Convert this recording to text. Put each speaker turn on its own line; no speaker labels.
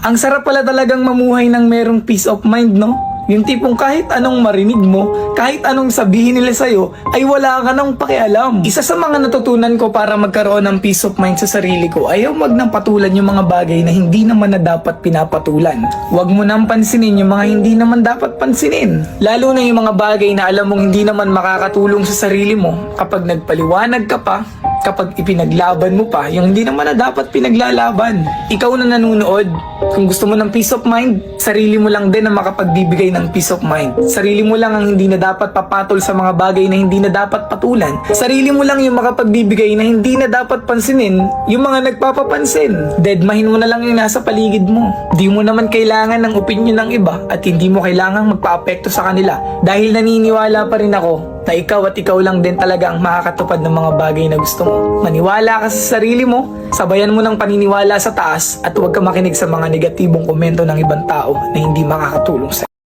Ang sarap pala talagang mamuhay ng merong peace of mind, no? Yung tipong kahit anong marinig mo, kahit anong sabihin nila sa'yo, ay wala ka nang pakialam. Isa sa mga natutunan ko para magkaroon ng peace of mind sa sarili ko, ayaw magnampatulan yung mga bagay na hindi naman na dapat pinapatulan. Huwag mo nang pansinin yung mga hindi naman dapat pansinin. Lalo na yung mga bagay na alam mong hindi naman makakatulong sa sarili mo. Kapag nagpaliwanag ka pa, kapag ipinaglaban mo pa, yung hindi naman na dapat pinaglalaban. Ikaw na nanunood, kung gusto mo ng peace of mind, sarili mo lang din ang makapagbibigay ng peace of mind. Sarili mo lang ang hindi na dapat papatol sa mga bagay na hindi na dapat patulan. Sarili mo lang yung makapagbibigay na hindi na dapat pansinin yung mga nagpapapansin. Deadmahin mo na lang yung nasa paligid mo. Di mo naman kailangan ng opinion ng iba at hindi mo kailangang magpa-apekto sa kanila. Dahil naniniwala pa rin ako na ikaw at ikaw lang din talaga ang makakatupad ng mga bagay na gusto mo. Maniwala ka sa sarili mo, sabayan mo ng paniniwala sa taas at huwag ka makinig sa mga negatibong komento ng ibang tao na hindi makakatulong sa'yo.